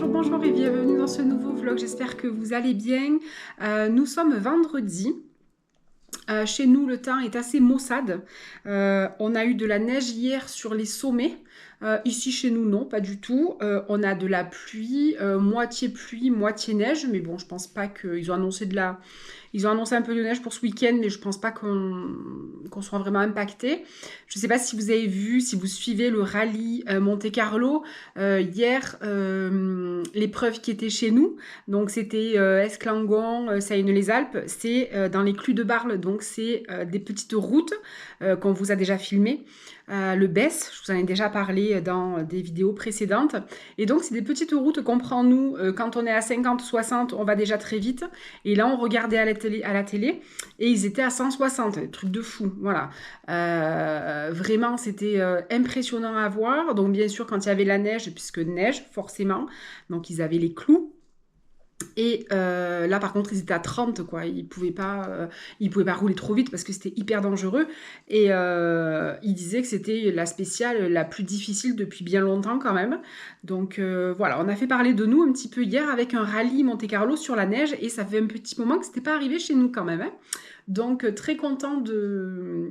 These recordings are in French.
Bonjour et bienvenue dans ce nouveau vlog, j'espère que vous allez bien. Nous sommes vendredi. Chez nous, le temps est assez maussade. On a eu de la neige hier sur les sommets. Ici, chez nous, non, pas du tout. On a de la pluie, moitié neige. Mais bon, je pense pas qu'ils ont annoncé Ils ont annoncé un peu de neige pour ce week-end, mais je pense pas qu'on soit vraiment impacté. Je sais pas si vous avez vu, si vous suivez le rallye Monte-Carlo. Hier, l'épreuve qui était chez nous, donc c'était Esclangon, Saône-les-Alpes, c'est dans les Clus de Barle, donc c'est des petites routes qu'on vous a déjà filmées. Le BES, je vous en ai déjà parlé dans des vidéos précédentes. Et donc, c'est des petites routes qu'on prend, nous, quand on est à 50, 60, on va déjà très vite. Et là, on regardait à la télé et ils étaient à 160, des trucs de fou, voilà. Vraiment, c'était impressionnant à voir. Donc, bien sûr, quand il y avait la neige, puisque neige, forcément, donc ils avaient les clous. Et là, par contre, ils étaient à 30, quoi. Ils pouvaient pas rouler trop vite parce que c'était hyper dangereux. Et ils disaient que c'était la spéciale la plus difficile depuis bien longtemps, quand même. Donc voilà, on a fait parler de nous un petit peu hier avec un rallye Monte-Carlo sur la neige. Et ça fait un petit moment que c'était pas arrivé chez nous, quand même, hein. Donc très content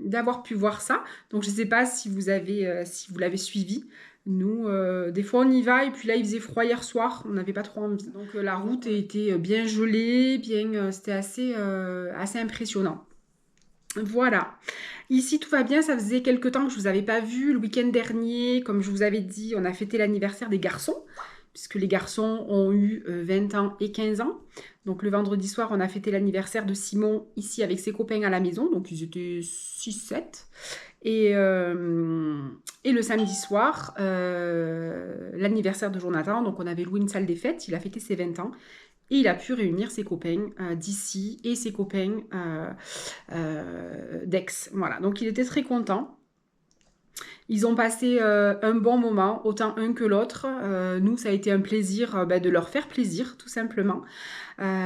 d'avoir pu voir ça. Donc je sais pas si vous l'avez suivi. Nous, des fois on y va et puis là il faisait froid hier soir, on n'avait pas trop envie. Donc la route était bien gelée, c'était assez impressionnant. Voilà. Ici tout va bien, ça faisait quelques temps que je vous avais pas vu. Le week-end dernier, comme je vous avais dit, on a fêté l'anniversaire des garçons, puisque les garçons ont eu 20 ans et 15 ans. Donc le vendredi soir, on a fêté l'anniversaire de Simon ici avec ses copains à la maison. Donc ils étaient 6-7. Et le samedi soir, l'anniversaire de Jonathan. Donc on avait loué une salle des fêtes. Il a fêté ses 20 ans. Et il a pu réunir ses copains d'ici et ses copains d'Aix. Voilà, donc il était très content. Ils ont passé un bon moment, autant un que l'autre. Nous, ça a été un plaisir de leur faire plaisir, tout simplement.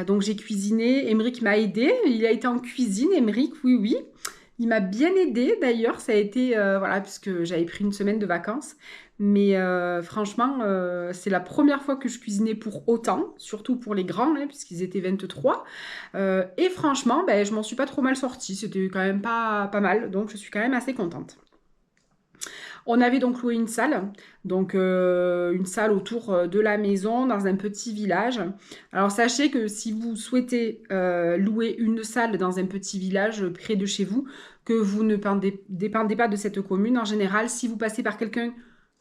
Donc j'ai cuisiné, Émeric m'a aidé, il a été en cuisine, Émeric, oui, oui. Il m'a bien aidé d'ailleurs, ça a été, voilà, puisque j'avais pris une semaine de vacances. Mais franchement, c'est la première fois que je cuisinais pour autant, surtout pour les grands, hein, puisqu'ils étaient 23. Et franchement, je m'en suis pas trop mal sortie, c'était quand même pas mal, donc je suis quand même assez contente. On avait donc loué une salle, donc une salle autour de la maison, dans un petit village. Alors sachez que si vous souhaitez louer une salle dans un petit village près de chez vous, que vous ne dépendez pas de cette commune, en général, si vous passez par quelqu'un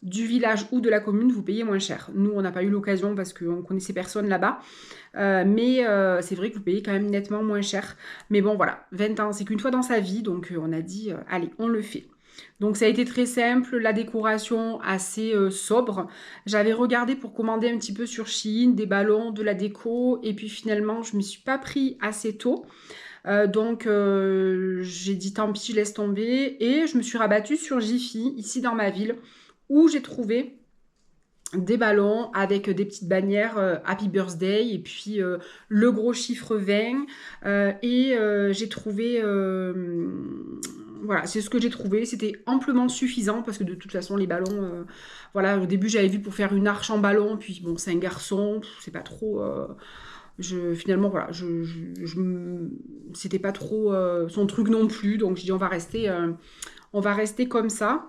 du village ou de la commune, vous payez moins cher. Nous, on n'a pas eu l'occasion parce qu'on connaissait personne là-bas. Mais c'est vrai que vous payez quand même nettement moins cher. Mais bon, voilà, 20 ans, c'est qu'une fois dans sa vie, donc on a dit, allez, on le fait. Donc ça a été très simple, la décoration assez sobre. J'avais regardé pour commander un petit peu sur Shein, des ballons, de la déco, et puis finalement je ne me suis pas pris assez tôt. Donc j'ai dit tant pis, je laisse tomber, et je me suis rabattue sur Jiffy, ici dans ma ville, où j'ai trouvé des ballons avec des petites bannières Happy Birthday et puis le gros chiffre 20 j'ai trouvé voilà, c'est ce que j'ai trouvé, c'était amplement suffisant parce que de toute façon les ballons voilà, au début j'avais vu pour faire une arche en ballon, puis bon, c'est un garçon, c'est pas trop finalement voilà, c'était pas trop son truc non plus, donc je dis on va rester comme ça.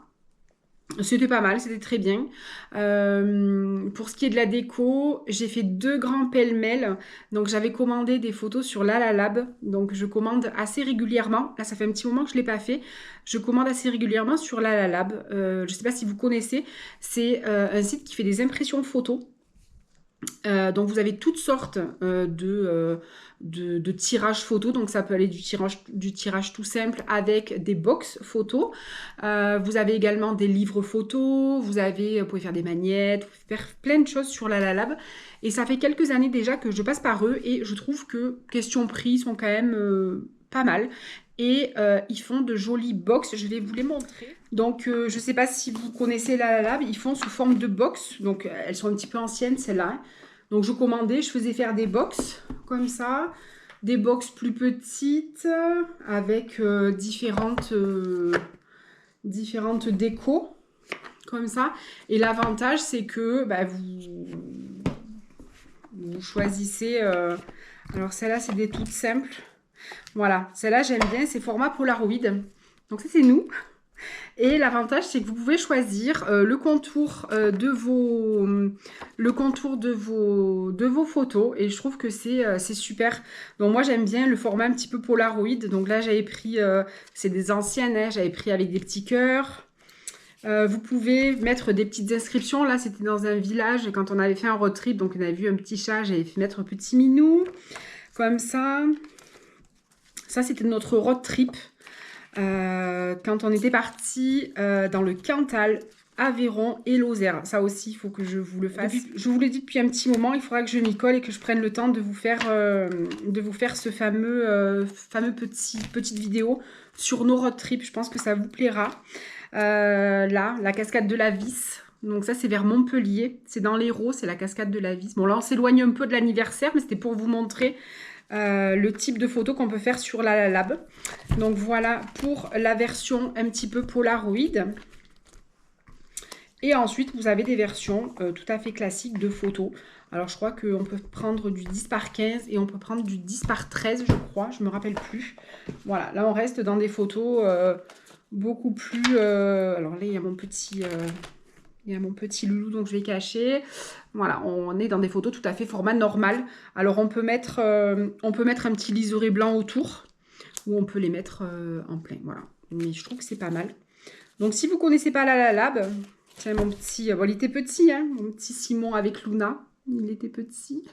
C'était pas mal, c'était très bien. Pour ce qui est de la déco, j'ai fait 2 grands pêle-mêle. Donc j'avais commandé des photos sur Lalalab. Donc je commande assez régulièrement. Là, ça fait un petit moment que je ne l'ai pas fait. Je commande assez régulièrement sur Lalalab. Je ne sais pas si vous connaissez. C'est un site qui fait des impressions photos. Donc vous avez toutes sortes de tirages photos, donc ça peut aller du tirage tout simple avec des box photos. Vous avez également des livres photos, vous pouvez faire des magnettes, vous pouvez faire plein de choses sur Lalalab. Et ça fait quelques années déjà que je passe par eux et je trouve que question prix sont quand même pas mal. Et ils font de jolies box, je vais vous les montrer. Donc je ne sais pas si vous connaissez Lalalab, ils font sous forme de box, donc elles sont un petit peu anciennes celles-là. Donc je commandais, je faisais faire des box comme ça, des box plus petites avec différentes décos comme ça. Et l'avantage c'est que bah, vous choisissez, alors celle-là c'est des toutes simples. Voilà, celle-là j'aime bien, c'est format Polaroid. Donc ça c'est nous. Et l'avantage, c'est que vous pouvez choisir le contour de vos photos. Et je trouve que c'est super. Donc moi, j'aime bien le format un petit peu Polaroid. Donc là, j'avais pris, c'est des anciennes, hein, j'avais pris avec des petits cœurs. Vous pouvez mettre des petites inscriptions. Là, c'était dans un village quand on avait fait un road trip. Donc on avait vu un petit chat, j'avais fait mettre un petit minou. Comme ça. Ça, c'était notre road trip. Quand on était parti dans le Cantal, Aveyron et Lozère. Ça aussi, il faut que je vous le fasse. Je vous l'ai dit depuis un petit moment, il faudra que je m'y colle et que je prenne le temps de vous faire ce petite vidéo sur nos road trips. Je pense que ça vous plaira. Là, la cascade de la Vis. Donc ça, c'est vers Montpellier. C'est dans l'Hérault, c'est la cascade de la Vis. Bon, là, on s'éloigne un peu de l'anniversaire, mais c'était pour vous montrer le type de photo qu'on peut faire sur Lalalab. Donc voilà pour la version un petit peu Polaroid. Et ensuite, vous avez des versions tout à fait classiques de photos. Alors, je crois qu'on peut prendre du 10 par 15 et on peut prendre du 10 par 13, je crois. Je ne me rappelle plus. Voilà, là, on reste dans des photos beaucoup plus... alors là, il y a mon petit... Il y a mon petit loulou, donc je vais cacher. Voilà, on est dans des photos tout à fait format normal. Alors, on peut mettre un petit liseré blanc autour ou on peut les mettre en plein. Voilà, mais je trouve que c'est pas mal. Donc, si vous ne connaissez pas Lalalab, tiens, mon petit... Bon, il était petit, hein, mon petit Simon avec Luna. Il était petit.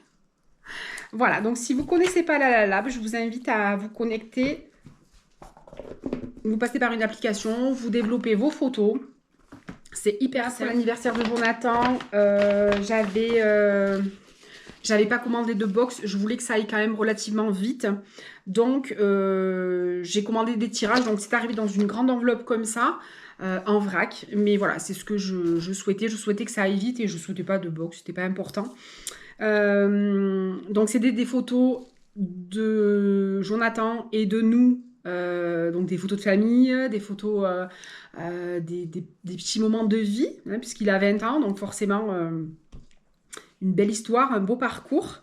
Voilà, donc si vous ne connaissez pas Lalalab, je vous invite à vous connecter. Vous passez par une application, vous développez vos photos. C'est hyper simple. Pour l'anniversaire de Jonathan, j'avais pas commandé de box. Je voulais que ça aille quand même relativement vite. Donc, j'ai commandé des tirages. Donc, c'est arrivé dans une grande enveloppe comme ça, en vrac. Mais voilà, c'est ce que je souhaitais. Je souhaitais que ça aille vite et je souhaitais pas de box. C'était pas important. Donc, c'était des photos de Jonathan et de nous. Donc des photos de famille, des photos, des petits moments de vie, hein, puisqu'il a 20 ans, donc forcément une belle histoire, un beau parcours.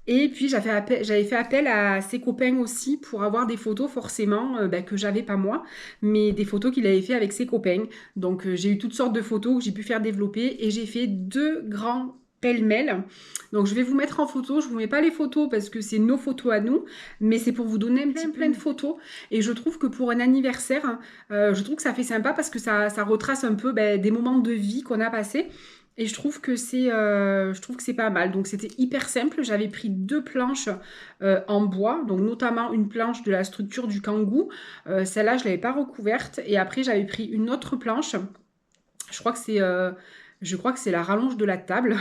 Et puis j'avais fait appel à ses copains aussi pour avoir des photos forcément que j'avais pas moi, mais des photos qu'il avait fait avec ses copains. Donc j'ai eu toutes sortes de photos que j'ai pu faire développer et j'ai fait 2 grands pêle-mêle. Donc je vais vous mettre en photo, je vous mets pas les photos parce que c'est nos photos à nous, mais c'est pour vous donner plein de photos. Et je trouve que pour un anniversaire, je trouve que ça fait sympa parce que ça retrace un peu des moments de vie qu'on a passés. Et je trouve que c'est pas mal. Donc c'était hyper simple. J'avais pris 2 planches en bois, donc notamment une planche de la structure du Kangoo. Celle-là, je l'avais pas recouverte. Et après, j'avais pris une autre planche. Je crois que c'est la rallonge de la table.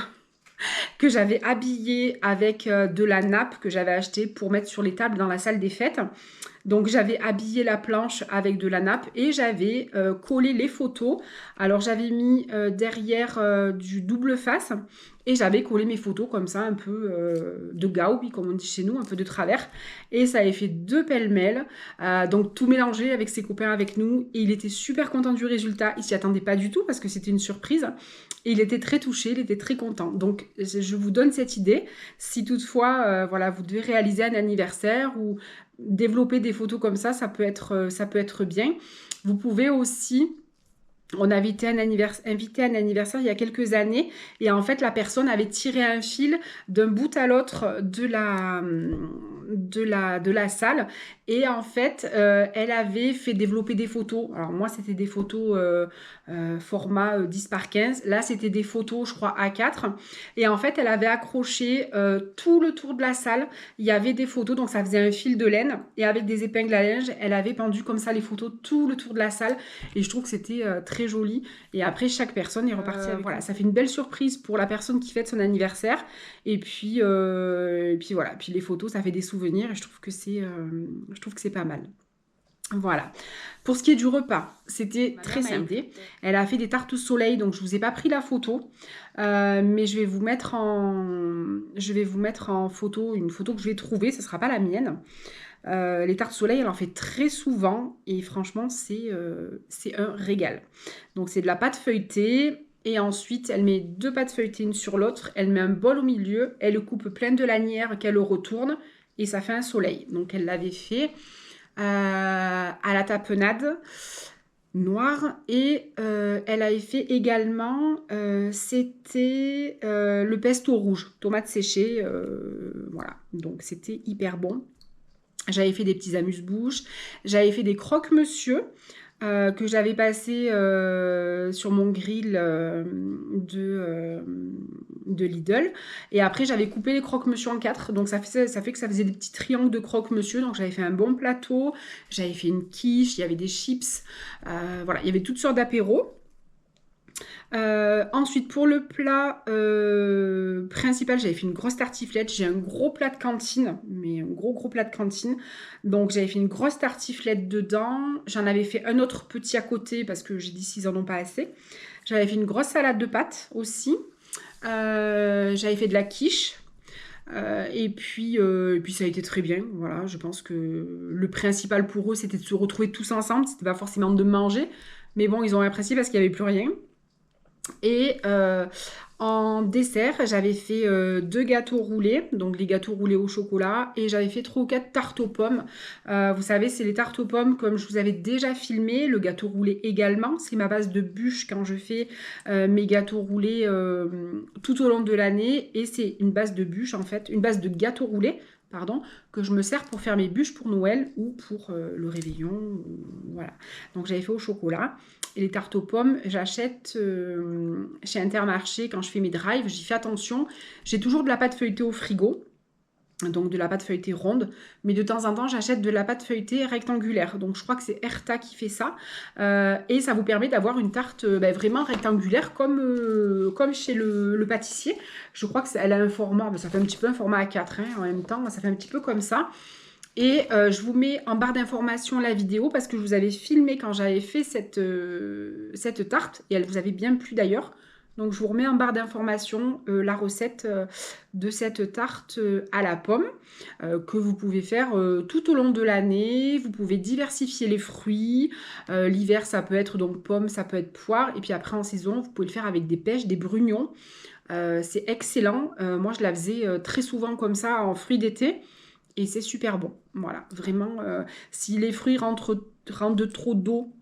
Que j'avais habillé avec de la nappe que j'avais acheté pour mettre sur les tables dans la salle des fêtes. Donc j'avais habillé la planche avec de la nappe et j'avais collé les photos. Alors j'avais mis derrière du double face et j'avais collé mes photos comme ça un peu de gaoubi comme on dit chez nous, un peu de travers. Et ça avait fait 2 pêle-mêle, donc tout mélangé avec ses copains avec nous. Et il était super content du résultat, il s'y attendait pas du tout parce que c'était une surprise. Et il était très touché, il était très content. Donc, je vous donne cette idée. Si toutefois, voilà, vous devez réaliser un anniversaire ou développer des photos comme ça peut être bien. Vous pouvez aussi... On avait été invité à un anniversaire il y a quelques années et en fait la personne avait tiré un fil d'un bout à l'autre de la salle. Et en fait, elle avait fait développer des photos. Alors moi, c'était des photos format 10 par 15. Là, c'était des photos, je crois, A4. Et en fait, elle avait accroché tout le tour de la salle. Il y avait des photos, donc ça faisait un fil de laine. Et avec des épingles à linge, elle avait pendu comme ça les photos tout le tour de la salle. Et je trouve que c'était très joli. Et après, chaque personne est repartie avec. Voilà, ça fait une belle surprise pour la personne qui fête son anniversaire. Et puis voilà. Puis les photos, ça fait des souvenirs. Et je trouve que c'est pas mal. Voilà. Pour ce qui est du repas, c'était très simple. Elle a fait des tartes au soleil, donc je vous ai pas pris la photo, mais je vais vous mettre en photo une photo que je vais trouver. Ce sera pas la mienne. Les tartes au soleil, elle en fait très souvent et franchement, c'est un régal. Donc c'est de la pâte feuilletée. Et ensuite, elle met 2 pâtes feuilletées une sur l'autre. Elle met un bol au milieu. Elle le coupe plein de lanières qu'elle retourne. Et ça fait un soleil. Donc, elle l'avait fait à la tapenade noire. Et elle avait fait également, c'était le pesto rouge. Tomates séchées. Voilà. Donc, c'était hyper bon. J'avais fait des petits amuse-bouches. J'avais fait des croque-monsieur. Que j'avais passé sur mon grill de Lidl. Et après, j'avais coupé les croque-monsieur en 4. Donc, ça fait que ça faisait des petits triangles de croque-monsieur. Donc, j'avais fait un bon plateau. J'avais fait une quiche. Il y avait des chips. Voilà, il y avait toutes sortes d'apéros. Ensuite, pour le plat principal, j'avais fait une grosse tartiflette. J'ai un gros plat de cantine, mais un gros plat de cantine. Donc, j'avais fait une grosse tartiflette dedans. J'en avais fait un autre petit à côté parce que j'ai dit s'ils en ont pas assez. J'avais fait une grosse salade de pâtes aussi. J'avais fait de la quiche. Et puis ça a été très bien. Voilà, je pense que le principal pour eux, c'était de se retrouver tous ensemble. C'était pas forcément de manger. Mais bon, ils ont apprécié parce qu'il n'y avait plus rien. Et en dessert, j'avais fait 2 gâteaux roulés, donc les gâteaux roulés au chocolat, et j'avais fait 3 ou 4 tartes aux pommes. Vous savez, c'est les tartes aux pommes comme je vous avais déjà filmé, le gâteau roulé également. C'est ma base de bûche quand je fais mes gâteaux roulés tout au long de l'année, et c'est une base de bûche en fait, une base de gâteau roulé. Pardon, que je me sers pour faire mes bûches pour Noël ou pour le réveillon. Voilà. Donc j'avais fait au chocolat. Et les tartes aux pommes, j'achète chez Intermarché quand je fais mes drives. J'y fais attention. J'ai toujours de la pâte feuilletée au frigo. Donc de la pâte feuilletée ronde, mais de temps en temps j'achète de la pâte feuilletée rectangulaire, donc je crois que c'est Erta qui fait ça, et ça vous permet d'avoir une tarte vraiment rectangulaire comme chez le pâtissier. Je crois qu'elle a un format, ça fait un petit peu un format A4 en même temps, ça fait un petit peu comme ça. Et je vous mets en barre d'information la vidéo parce que je vous avais filmé quand j'avais fait cette tarte, et elle vous avait bien plu d'ailleurs. Donc, je vous remets en barre d'information la recette de cette tarte à la pomme que vous pouvez faire tout au long de l'année. Vous pouvez diversifier les fruits. L'hiver, ça peut être donc pomme, ça peut être poire. Et puis après, en saison, vous pouvez le faire avec des pêches, des brugnons. C'est excellent. Moi, je la faisais très souvent comme ça en fruits d'été. Et c'est super bon. Voilà, vraiment, si les fruits rentrent de trop d'eau,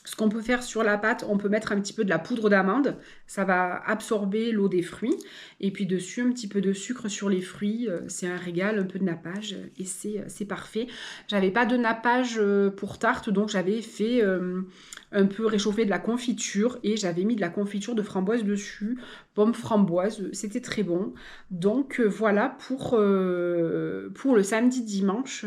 ce qu'on peut faire sur la pâte, on peut mettre un petit peu de la poudre d'amande. Ça va absorber l'eau des fruits. Et puis dessus, un petit peu de sucre sur les fruits. C'est un régal, un peu de nappage. Et c'est parfait. J'avais pas de nappage pour tarte, donc j'avais fait un peu réchauffer de la confiture. Et j'avais mis de la confiture de framboise dessus. Pomme framboise, c'était très bon. Donc voilà pour le samedi-dimanche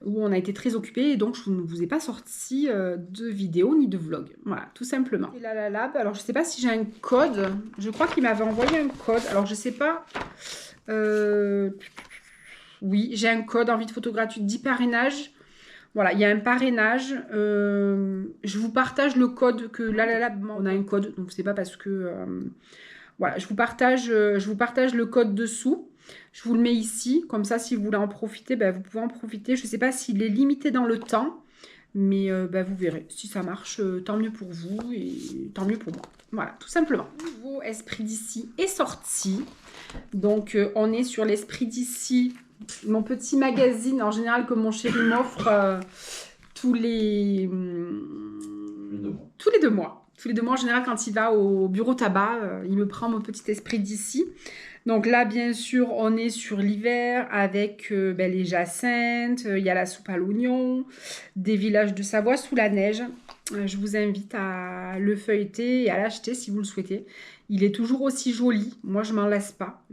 où on a été très occupés. Et donc je ne vous ai pas sorti de vidéo ni de vlog. Voilà, tout simplement. Et là, alors je sais pas si j'ai un code. Je crois qu'il m'avait envoyé un code. Alors je sais pas. Oui, j'ai un code envie de photo gratuite 10 parrainages. Voilà, il y a un parrainage. Je vous partage le code que là, on a un code. Donc c'est pas parce que voilà, je vous partage le code dessous. Je vous le mets ici. Comme ça, si vous voulez en profiter, vous pouvez en profiter. Je ne sais pas s'il est limité dans le temps. Mais vous verrez. Si ça marche, tant mieux pour vous et tant mieux pour moi. Voilà, tout simplement. Le nouveau Esprit d'ici est sorti. Donc, on est sur l'Esprit d'ici, mon petit magazine en général que mon chéri m'offre tous les 2 mois. Tous les 2 mois, en général, quand il va au bureau tabac, il me prend mon petit Esprit d'ici. Donc là, bien sûr, on est sur l'hiver avec les jacinthes, il y a la soupe à l'oignon, des villages de Savoie sous la neige. Je vous invite à le feuilleter et à l'acheter si vous le souhaitez. Il est toujours aussi joli, moi je m'en lasse pas.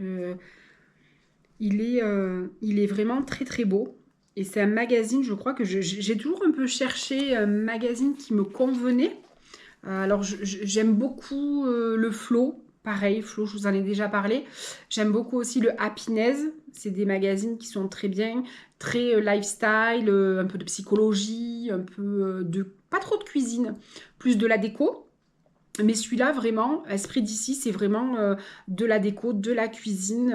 Il est vraiment très très beau. Et c'est un magazine, je crois que j'ai toujours un peu cherché un magazine qui me convenait. Alors j'aime beaucoup le Flow. Pareil, Flow, je vous en ai déjà parlé. J'aime beaucoup aussi le Happiness. C'est des magazines qui sont très bien, très lifestyle, un peu de psychologie, un peu de... pas trop de cuisine, plus de la déco. Mais celui-là, vraiment, Esprit d'ici, c'est vraiment de la déco, de la cuisine,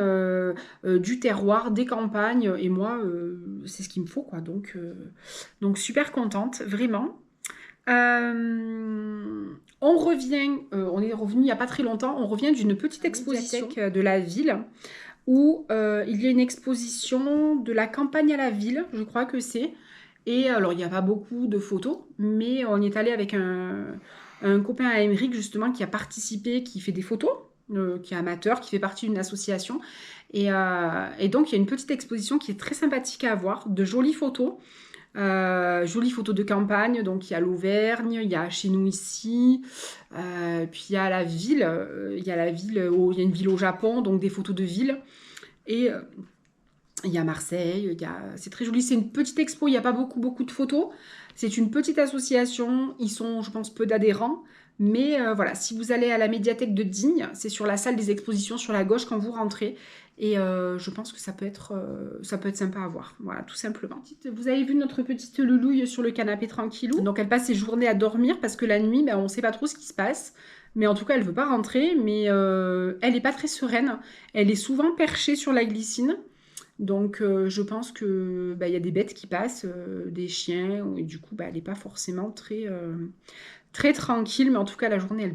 du terroir, des campagnes. Et moi, c'est ce qu'il me faut, quoi. Donc super contente, vraiment. On revient, on est revenu il n'y a pas très longtemps, on revient d'une petite exposition de la ville où il y a une exposition de la campagne à la ville, je crois que c'est. Et alors, il n'y a pas beaucoup de photos, mais on y est allé avec un copain à Émeric, justement, qui a participé, qui fait des photos, qui est amateur, qui fait partie d'une association. Et donc, il y a une petite exposition qui est très sympathique à voir, de jolies photos. Jolies photos de campagne, donc il y a l'Auvergne, il y a chez nous ici, puis il y a la ville, il y a une ville au Japon, donc des photos de ville, et il y a Marseille, c'est très joli, c'est une petite expo, il n'y a pas beaucoup de photos, c'est une petite association, ils sont je pense peu d'adhérents, mais voilà, si vous allez à la médiathèque de Digne, c'est sur la salle des expositions sur la gauche quand vous rentrez, et je pense que ça peut être sympa à voir, voilà, tout simplement. Vous avez vu notre petite Loulouille sur le canapé tranquillou, donc elle passe ses journées à dormir parce que la nuit, on ne sait pas trop ce qui se passe, mais en tout cas elle veut pas rentrer, mais elle n'est pas très sereine, elle est souvent perchée sur la glycine. Donc je pense que y a des bêtes qui passent, des chiens, et du coup elle n'est pas forcément très tranquille, mais en tout cas la journée elle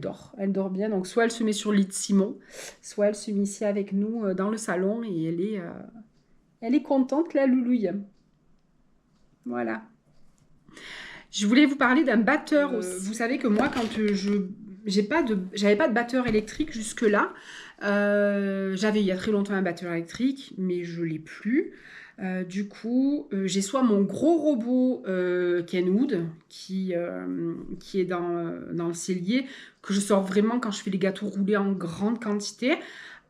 dort bien, donc soit elle se met sur le lit de Simon, soit elle se met ici avec nous dans le salon et elle est contente la Loulouille. Voilà. Je voulais vous parler d'un batteur aussi. Vous savez que moi quand j'avais pas de batteur électrique jusque-là. J'avais il y a très longtemps un batteur électrique, mais je l'ai plus. Du coup, j'ai soit mon gros robot Kenwood qui est dans le cellier, que je sors vraiment quand je fais les gâteaux roulés en grande quantité.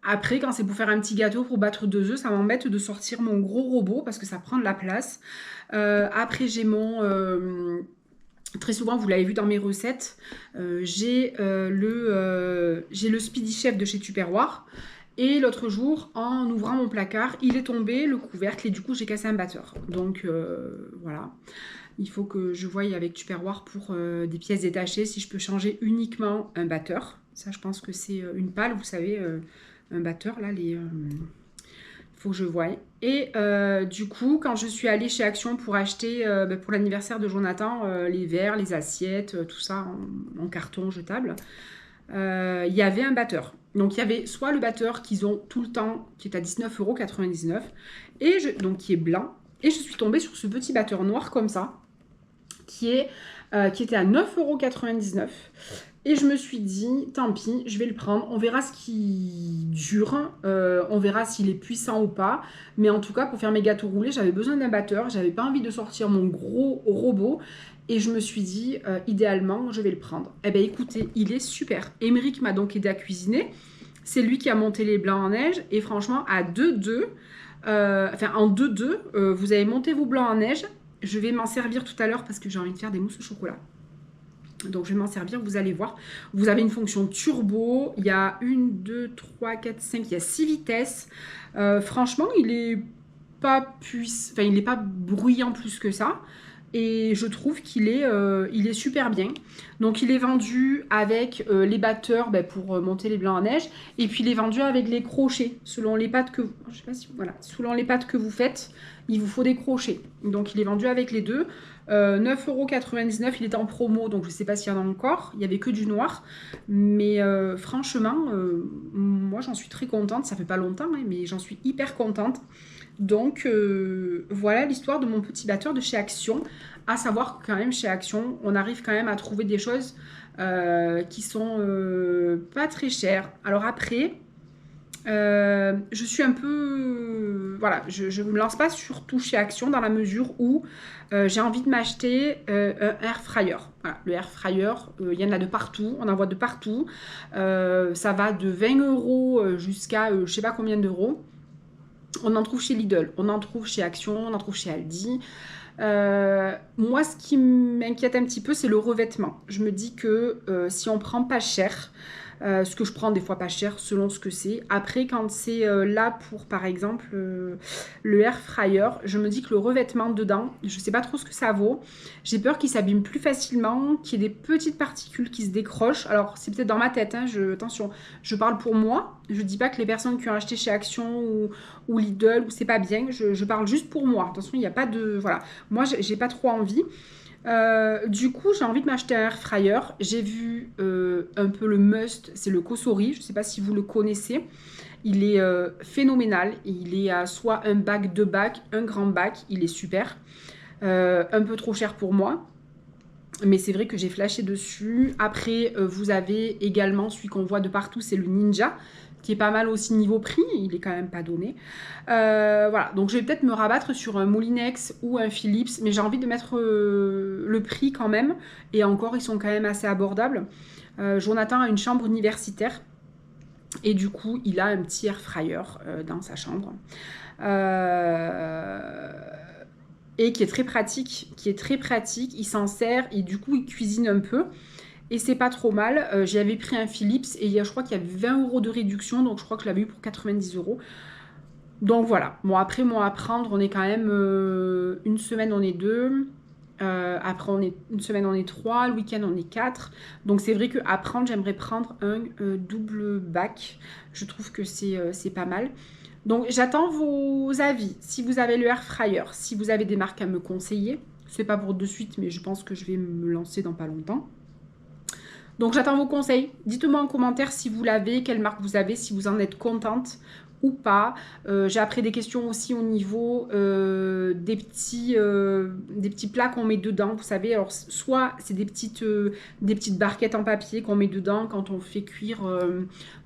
Après, quand c'est pour faire un petit gâteau pour battre 2 œufs, ça m'embête de sortir mon gros robot parce que ça prend de la place. Après, j'ai mon... très souvent, vous l'avez vu dans mes recettes, j'ai le Speedy Chef de chez Tupperware. Et l'autre jour, en ouvrant mon placard, il est tombé, le couvercle, et du coup, j'ai cassé un batteur. Donc, voilà. Il faut que je voie avec Tupperware pour des pièces détachées, si je peux changer uniquement un batteur. Ça, je pense que c'est une pale, vous savez, un batteur, là, il faut que je voie. Et du coup, quand je suis allée chez Action pour acheter, pour l'anniversaire de Jonathan, les verres, les assiettes, tout ça en carton jetable, il y avait un batteur. Donc, il y avait soit le batteur qu'ils ont tout le temps, qui est à 19,99 €, donc qui est blanc. Et je suis tombée sur ce petit batteur noir comme ça, qui était à 9,99 €. Et je me suis dit, tant pis, je vais le prendre. On verra ce qui dure. On verra s'il est puissant ou pas. Mais en tout cas, pour faire mes gâteaux roulés, j'avais besoin d'un batteur. J'avais pas envie de sortir mon gros robot. Et je me suis dit, idéalement, je vais le prendre. Eh bien, écoutez, il est super. Émeric m'a donc aidé à cuisiner. C'est lui qui a monté les blancs en neige. Et franchement, à 2-2, en 2-2, vous avez monté vos blancs en neige. Je vais m'en servir tout à l'heure parce que j'ai envie de faire des mousses au chocolat. Donc, je vais m'en servir, vous allez voir. Vous avez une fonction turbo. Il y a 1, 2, 3, 4, 5. Il y a 6 vitesses. Franchement, il est pas puissant. Enfin, il n'est pas bruyant plus que ça. Et je trouve qu'il est super bien. Donc, il est vendu avec les batteurs pour monter les blancs en neige. Et puis, il est vendu avec les crochets. Selon les pâtes que selon les pâtes que vous faites, il vous faut des crochets. Donc, il est vendu avec les deux. 9,99 €, il est en promo, donc je ne sais pas s'il y en a encore. Il n'y avait que du noir. Mais franchement, moi, j'en suis très contente. Ça fait pas longtemps, hein, mais j'en suis hyper contente. Donc, voilà l'histoire de mon petit batteur de chez Action. À savoir que quand même, chez Action, on arrive quand même à trouver des choses qui sont pas très chères. Alors après, Je suis un peu... Voilà, je ne me lance pas surtout chez Action dans la mesure où j'ai envie de m'acheter un air fryer. Voilà, le air fryer, il y en a de partout, on en voit de partout. Ça va de 20 € jusqu'à je sais pas combien d'euros. On en trouve chez Lidl, on en trouve chez Action, on en trouve chez Aldi. Moi, ce qui m'inquiète un petit peu, c'est le revêtement. Je me dis que si on prend pas cher, ce que je prends des fois pas cher selon ce que c'est. Après, quand c'est là pour, par exemple, le air fryer, je me dis que le revêtement dedans, je sais pas trop ce que ça vaut. J'ai peur qu'il s'abîme plus facilement, qu'il y ait des petites particules qui se décrochent. Alors, c'est peut-être dans ma tête, hein, attention, je parle pour moi. Je dis pas que les personnes qui ont acheté chez Action ou Lidl, ou c'est pas bien. Je parle juste pour moi. Attention, il n'y a pas de... Voilà. Moi, j'ai pas trop envie. Du coup, j'ai envie de m'acheter un air fryer. J'ai vu un peu le must, c'est le Cosori. Je ne sais pas si vous le connaissez. Il est phénoménal. Il est à soit un bac, deux bacs, un grand bac. Il est super. Un peu trop cher pour moi. Mais c'est vrai que j'ai flashé dessus. Après, vous avez également celui qu'on voit de partout, c'est le Ninja, qui est pas mal aussi niveau prix. Il est quand même pas donné. Voilà, donc je vais peut-être me rabattre sur un Moulinex ou un Philips, mais j'ai envie de mettre le prix quand même. Et encore, ils sont quand même assez abordables. Jonathan a une chambre universitaire. Et du coup, il a un petit air fryer dans sa chambre. Et qui est très pratique, il s'en sert et du coup il cuisine un peu et c'est pas trop mal. J'avais pris un Philips et je crois qu'il y avait 20 € de réduction, donc je crois que je l'avais eu pour 90 €. Donc voilà, bon après moi à prendre, on est quand même une semaine on est deux, après une semaine on est trois, le week-end on est quatre, donc c'est vrai qu'à prendre j'aimerais prendre un double bac, je trouve que c'est pas mal. Donc j'attends vos avis, si vous avez le air fryer, si vous avez des marques à me conseiller, c'est pas pour de suite mais je pense que je vais me lancer dans pas longtemps. Donc j'attends vos conseils, dites-moi en commentaire si vous l'avez, quelle marque vous avez, si vous en êtes contente ou pas. J'ai après des questions aussi au niveau des petits plats qu'on met dedans, vous savez, alors soit c'est des petites barquettes en papier qu'on met dedans quand on fait cuire,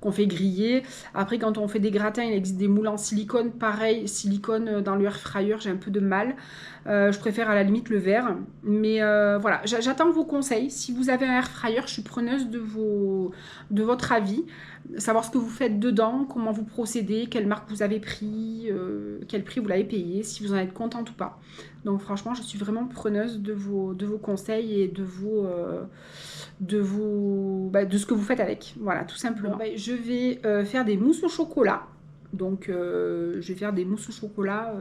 qu'on fait griller. Après quand on fait des gratins, il existe des moules en silicone, pareil, silicone dans le air fryer, j'ai un peu de mal. Je préfère à la limite le verre, mais voilà, j'attends vos conseils. Si vous avez un air fryer, je suis preneuse de votre avis, savoir ce que vous faites dedans, comment vous procédez, quelle marque vous avez pris, quel prix vous l'avez payé, si vous en êtes contente ou pas. Donc franchement, je suis vraiment preneuse de vos conseils et de ce que vous faites avec. Voilà, tout simplement. Bon, je vais faire des mousses au chocolat. Donc je vais faire des mousses au chocolat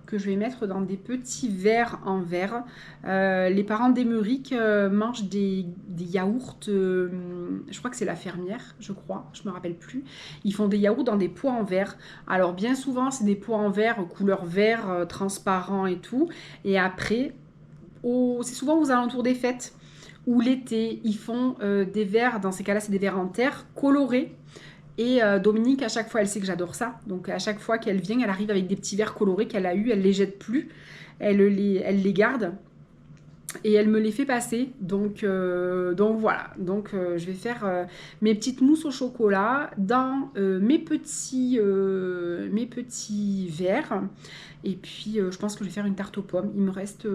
que je vais mettre dans des petits verres en verre. Les parents d'Emeric mangent des yaourts, je crois que c'est la fermière, je me rappelle plus. Ils font des yaourts dans des pots en verre. Alors bien souvent, c'est des pots en verre couleur vert, transparent et tout. Et après, c'est souvent aux alentours des fêtes ou l'été, ils font des verres, dans ces cas-là, c'est des verres en terre colorés. Et Dominique, à chaque fois, elle sait que j'adore ça. Donc, à chaque fois qu'elle vient, elle arrive avec des petits verres colorés qu'elle a eu. Elle les jette plus. Elle les garde. Et elle me les fait passer. Donc voilà. Donc, je vais faire mes petites mousses au chocolat dans mes petits verres. Et puis, je pense que je vais faire une tarte aux pommes. Il me reste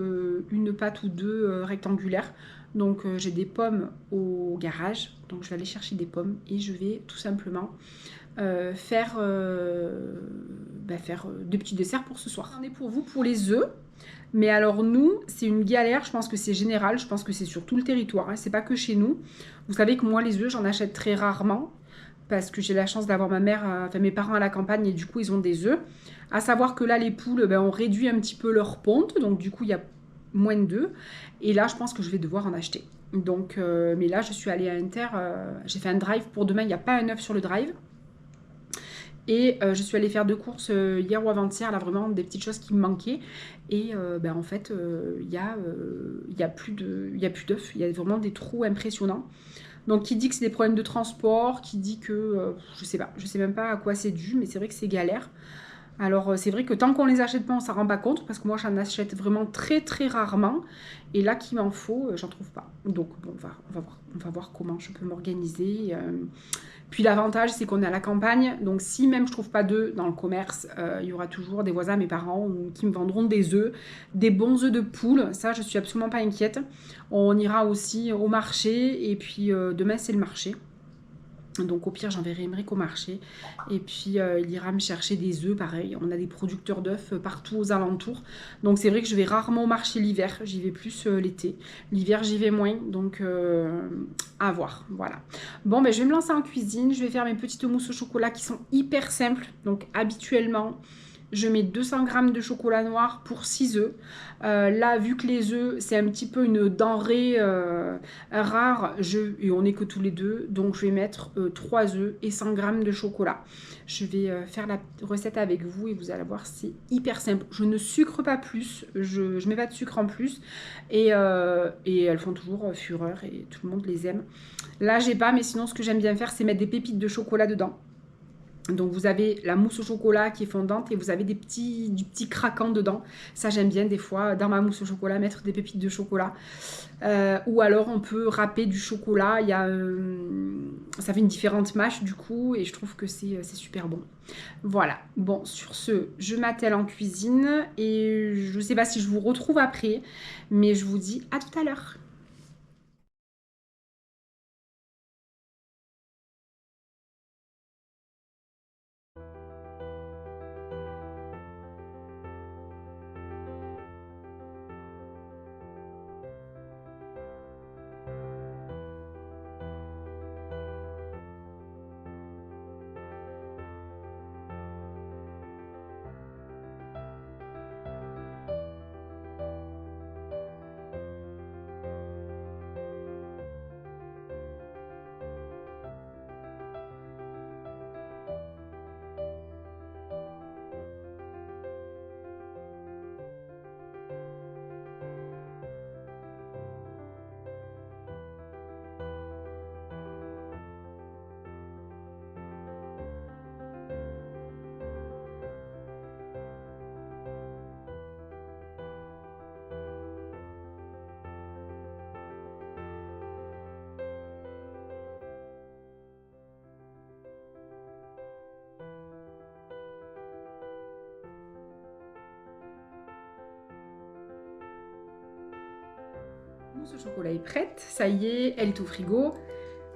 une pâte ou deux rectangulaires. Donc j'ai des pommes au garage, donc je vais aller chercher des pommes et je vais tout simplement faire des petits desserts pour ce soir. On est pour vous pour les œufs, mais alors nous c'est une galère, je pense que c'est général, je pense que c'est sur tout le territoire, hein, c'est pas que chez nous. Vous savez que moi les œufs j'en achète très rarement parce que j'ai la chance d'avoir mes parents à la campagne et du coup ils ont des œufs. À savoir que là les poules, on réduit un petit peu leur ponte, donc du coup il y a moins de 2 et là je pense que je vais devoir en acheter, donc mais là je suis allée à Inter, j'ai fait un drive pour demain, il n'y a pas un œuf sur le drive et je suis allée faire 2 courses hier ou avant-hier, là vraiment des petites choses qui me manquaient et en fait il y a plus d'œufs, il y a vraiment des trous impressionnants. Donc qui dit que c'est des problèmes de transport, qui dit que je sais même pas à quoi c'est dû, mais c'est vrai que c'est galère. Alors, c'est vrai que tant qu'on les achète pas, on s'en rend pas compte parce que moi, j'en achète vraiment très très rarement. Et là, qu'il m'en faut, j'en trouve pas. Donc, bon, on va voir comment je peux m'organiser. Puis l'avantage, c'est qu'on est à la campagne. Donc, si même je trouve pas d'œufs dans le commerce, il y aura toujours des voisins, mes parents, qui me vendront des œufs, des bons œufs de poule. Ça, je suis absolument pas inquiète. On ira aussi au marché. Et puis, demain, c'est le marché. Donc au pire, j'enverrai Émeric au marché. Et puis il ira me chercher des œufs, pareil. On a des producteurs d'œufs partout aux alentours. Donc c'est vrai que je vais rarement au marché l'hiver. J'y vais plus l'été. L'hiver, j'y vais moins. Donc à voir. Voilà. Bon, ben, je vais me lancer en cuisine. Je vais faire mes petites mousses au chocolat qui sont hyper simples. Donc habituellement, je mets 200 g de chocolat noir pour 6 œufs. Là, vu que les œufs, c'est un petit peu une denrée rare, et on n'est que tous les deux, donc je vais mettre 3 œufs et 100 g de chocolat. Je vais faire la recette avec vous et vous allez voir, c'est hyper simple. Je ne sucre pas plus, je mets pas de sucre en plus. Et elles font toujours fureur et tout le monde les aime. Là, j'ai pas, mais sinon, ce que j'aime bien faire, c'est mettre des pépites de chocolat dedans. Donc vous avez la mousse au chocolat qui est fondante et vous avez du petit craquant dedans. Ça j'aime bien des fois dans ma mousse au chocolat mettre des pépites de chocolat. Ou alors on peut râper du chocolat. Ça fait une différente mâche du coup et je trouve que c'est super bon. Voilà. Bon, sur ce, je m'attelle en cuisine et je ne sais pas si je vous retrouve après, mais je vous dis à tout à l'heure. La mousse au chocolat est prête, ça y est, elle est au frigo.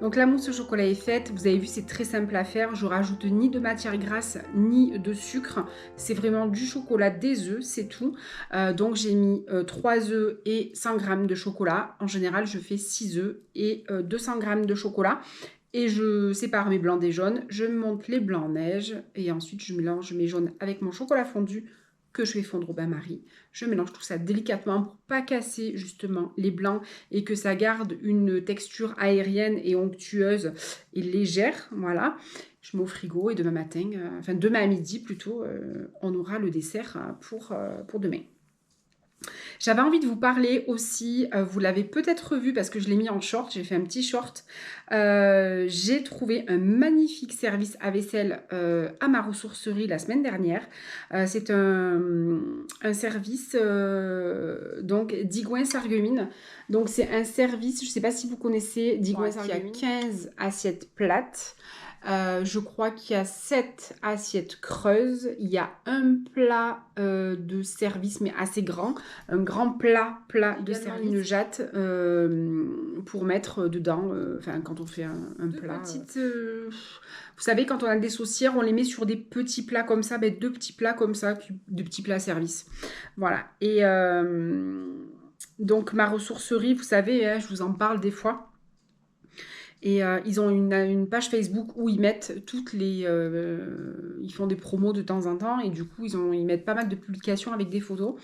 Donc la mousse au chocolat est faite, vous avez vu c'est très simple à faire, je rajoute ni de matière grasse ni de sucre, c'est vraiment du chocolat, des œufs, c'est tout. Donc j'ai mis 3 œufs et 100 g de chocolat, en général je fais 6 œufs et 200 g de chocolat. Et je sépare mes blancs des jaunes, je monte les blancs en neige et ensuite je mélange mes jaunes avec mon chocolat fondu que je fais fondre au bain-marie. Je mélange tout ça délicatement pour pas casser justement les blancs et que ça garde une texture aérienne et onctueuse et légère. Voilà. Je mets au frigo et demain matin, enfin demain à midi plutôt, on aura le dessert pour demain. J'avais envie de vous parler aussi, vous l'avez peut-être vu parce que je l'ai mis en short, j'ai fait un petit short. J'ai trouvé un magnifique service à vaisselle à ma ressourcerie la semaine dernière. C'est un service donc d'Igouin Sarreguemines. Donc c'est un service, je ne sais pas si vous connaissez d'Igouin Sarreguemines, qui a 15 assiettes plates. Je crois qu'il y a 7 assiettes creuses. Il y a un plat de service, mais assez grand. Un grand plat de service. Une jatte pour mettre dedans. Enfin, quand on fait un plat. Vous savez, quand on a des saucières, on les met sur des petits plats comme ça. Ben, 2 petits plats comme ça, de petits plats service. Voilà. Et donc, ma ressourcerie, vous savez, hein, je vous en parle des fois. Et ils ont une page Facebook où ils mettent toutes les... ils font des promos de temps en temps et du coup, ils mettent pas mal de publications avec des photos.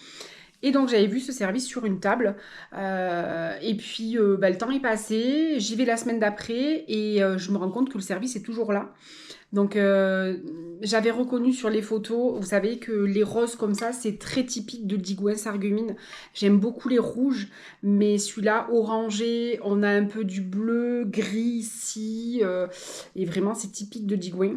Et donc, j'avais vu ce service sur une table. Et puis, le temps est passé. J'y vais la semaine d'après et je me rends compte que le service est toujours là. Donc, j'avais reconnu sur les photos, vous savez que les roses comme ça, c'est très typique de d'Igouin Sarreguemines. J'aime beaucoup les rouges, mais celui-là, orangé, on a un peu du bleu, gris ici. Et vraiment, c'est typique de d'Igouin.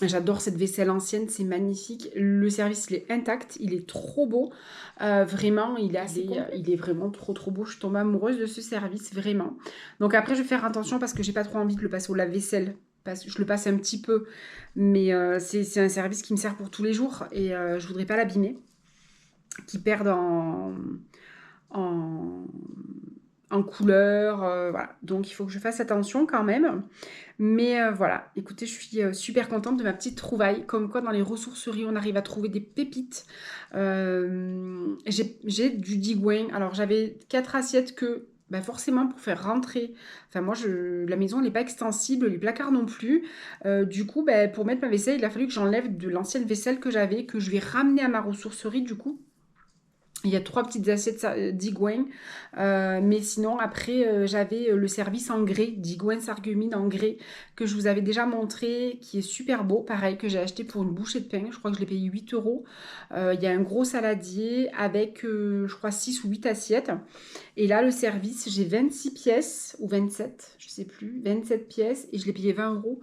J'adore cette vaisselle ancienne, c'est magnifique. Le service, il est intact, il est trop beau. Vraiment, il est vraiment trop trop beau. Je suis tombée amoureuse de ce service, vraiment. Donc après, je vais faire attention parce que j'ai pas trop envie de le passer au lave-vaisselle. Je le passe un petit peu, mais c'est un service qui me sert pour tous les jours et je voudrais pas l'abîmer, qu'il perde en, en couleur, voilà. Donc il faut que je fasse attention quand même. Mais voilà, écoutez, je suis super contente de ma petite trouvaille. Comme quoi, dans les ressourceries, on arrive à trouver des pépites. J'ai du digouin. Alors, j'avais 4 assiettes que, bah, forcément, pour faire rentrer... Enfin, moi, la maison n'est pas extensible, les placards non plus. Du coup, bah, pour mettre ma vaisselle, il a fallu que j'enlève de l'ancienne vaisselle que j'avais, que je vais ramener à ma ressourcerie, du coup. Il y a 3 petites assiettes d'Igouin. Mais sinon, après, j'avais le service en grès, d'Igouin Sargumine en grès, que je vous avais déjà montré, qui est super beau. Pareil, que j'ai acheté pour une bouchée de pain. Je crois que je l'ai payé 8 euros. Il y a un gros saladier avec, je crois, 6 ou 8 assiettes. Et là, le service, j'ai 26 pièces, ou 27, je sais plus, 27 pièces, et je l'ai payé 20 euros.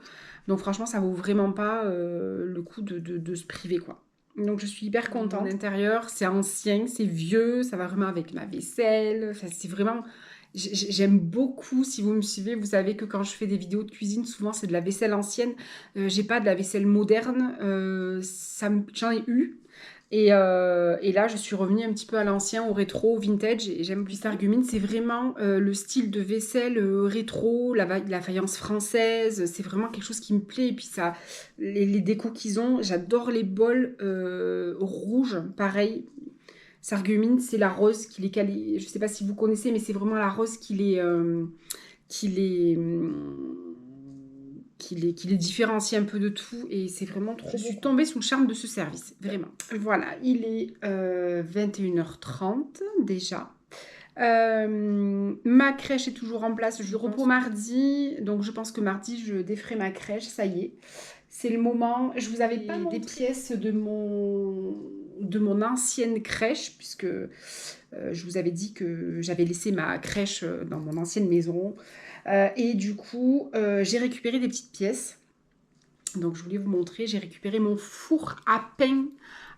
Donc franchement, ça vaut vraiment pas le coup de se priver, quoi. Donc je suis hyper contente. L'intérieur, c'est ancien, c'est vieux, ça va vraiment avec ma vaisselle. Enfin, c'est vraiment... J'aime beaucoup, si vous me suivez, vous savez que quand je fais des vidéos de cuisine, souvent c'est de la vaisselle ancienne. J'ai pas de la vaisselle moderne, j'en ai eu. Et là, je suis revenue un petit peu à l'ancien, au rétro, au vintage. Et j'aime plus Argumine. C'est vraiment le style de vaisselle rétro, la faïence française. C'est vraiment quelque chose qui me plaît. Et puis ça, les décos qu'ils ont, j'adore les bols rouges, pareil. Sargumine, c'est la rose qui les quali... Je sais pas si vous connaissez, mais c'est vraiment la rose qui les, qui les différencie un peu de tout. Et c'est vraiment trop beau. Je suis tombée sous le charme de ce service, vraiment. Voilà, il est 21h30 déjà. Ma crèche est toujours en place. Je repos mardi, donc je pense que mardi je déferai ma crèche, ça y est. C'est le moment. Je vous avais pas des pièces de mon ancienne crèche, puisque je vous avais dit que j'avais laissé ma crèche dans mon ancienne maison. Et du coup, j'ai récupéré des petites pièces. Donc, je voulais vous montrer. J'ai récupéré mon four à pain.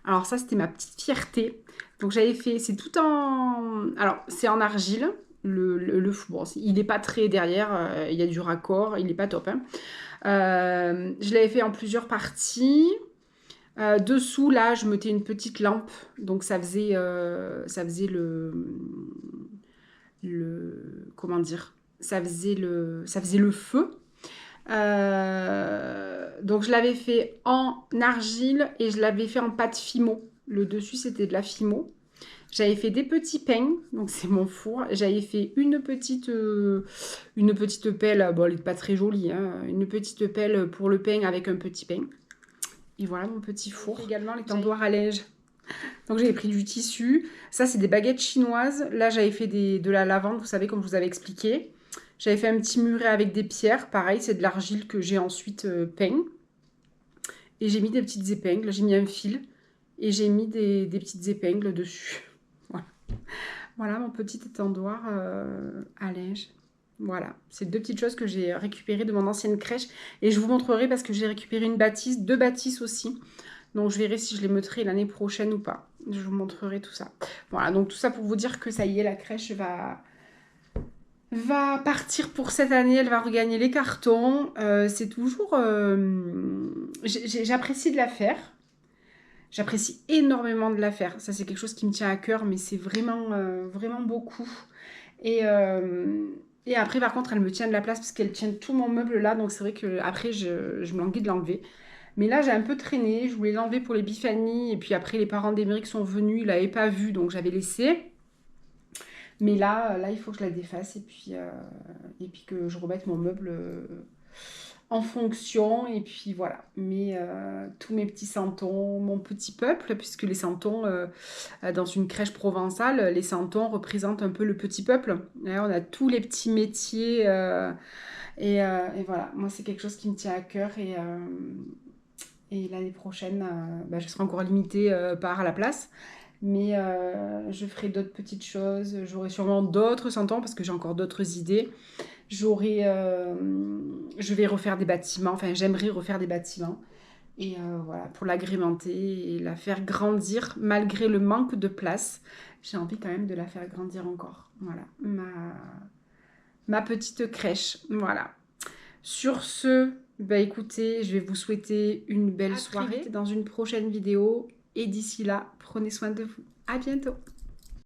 Alors, ça, c'était ma petite fierté. Donc, j'avais fait... C'est tout en... Alors, c'est en argile. Le four, bon, il n'est pas très derrière. Il y a du raccord. Il n'est pas top. Hein. Je l'avais fait en plusieurs parties. Dessous, là, je mettais une petite lampe. Donc, ça faisait comment dire, ça faisait le feu. Donc je l'avais fait en argile et je l'avais fait en pâte Fimo. Le dessus c'était de la Fimo. J'avais fait des petits pains, donc c'est mon four. J'avais fait une petite pelle, bon elle n'est pas très jolie, hein, une petite pelle pour le pain avec un petit pain. Et voilà mon petit four. Également les tendoirs à linge. Donc j'avais pris du tissu. Ça c'est des baguettes chinoises. Là j'avais fait de la lavande, vous savez, comme je vous avais expliqué. J'avais fait un petit muret avec des pierres. Pareil, c'est de l'argile que j'ai ensuite peint. Et j'ai mis des petites épingles. J'ai mis un fil. Et j'ai mis des petites épingles dessus. Voilà. Voilà mon petit étendoir à linge. Voilà, c'est 2 petites choses que j'ai récupérées de mon ancienne crèche. Et je vous montrerai parce que j'ai récupéré une bâtisse, 2 bâtisses aussi. Donc je verrai si je les mettrai l'année prochaine ou pas. Je vous montrerai tout ça. Voilà, donc tout ça pour vous dire que ça y est, la crèche va partir pour cette année. Elle va regagner les cartons. C'est toujours... j'apprécie de la faire. J'apprécie énormément de la faire. Ça, c'est quelque chose qui me tient à cœur, mais c'est vraiment, vraiment beaucoup. Et après, par contre, elle me tient de la place parce qu'elle tient tout mon meuble là. Donc, c'est vrai qu'après, je me languis de l'enlever. Mais là, j'ai un peu traîné. Je voulais l'enlever pour les Bifani. Et puis après, les parents d'Émeric sont venus. Ils ne l'avaient pas vu, donc j'avais laissé. Mais là, il faut que je la défasse et puis que je remette mon meuble en fonction. Et puis voilà. Mais tous mes petits santons, mon petit peuple, puisque les santons, dans une crèche provençale, les santons représentent un peu le petit peuple. Là, on a tous les petits métiers. Et voilà, moi, c'est quelque chose qui me tient à cœur. Et l'année prochaine, je serai encore limitée par la place. Mais je ferai d'autres petites choses. J'aurai sûrement d'autres santons parce que j'ai encore d'autres idées. Je vais refaire des bâtiments. Enfin, j'aimerais refaire des bâtiments. Et voilà, pour l'agrémenter et la faire grandir malgré le manque de place. J'ai envie quand même de la faire grandir encore. Voilà, ma petite crèche. Voilà. Sur ce, bah écoutez, je vais vous souhaiter une belle soirée dans une prochaine vidéo. Et d'ici là, prenez soin de vous. À bientôt.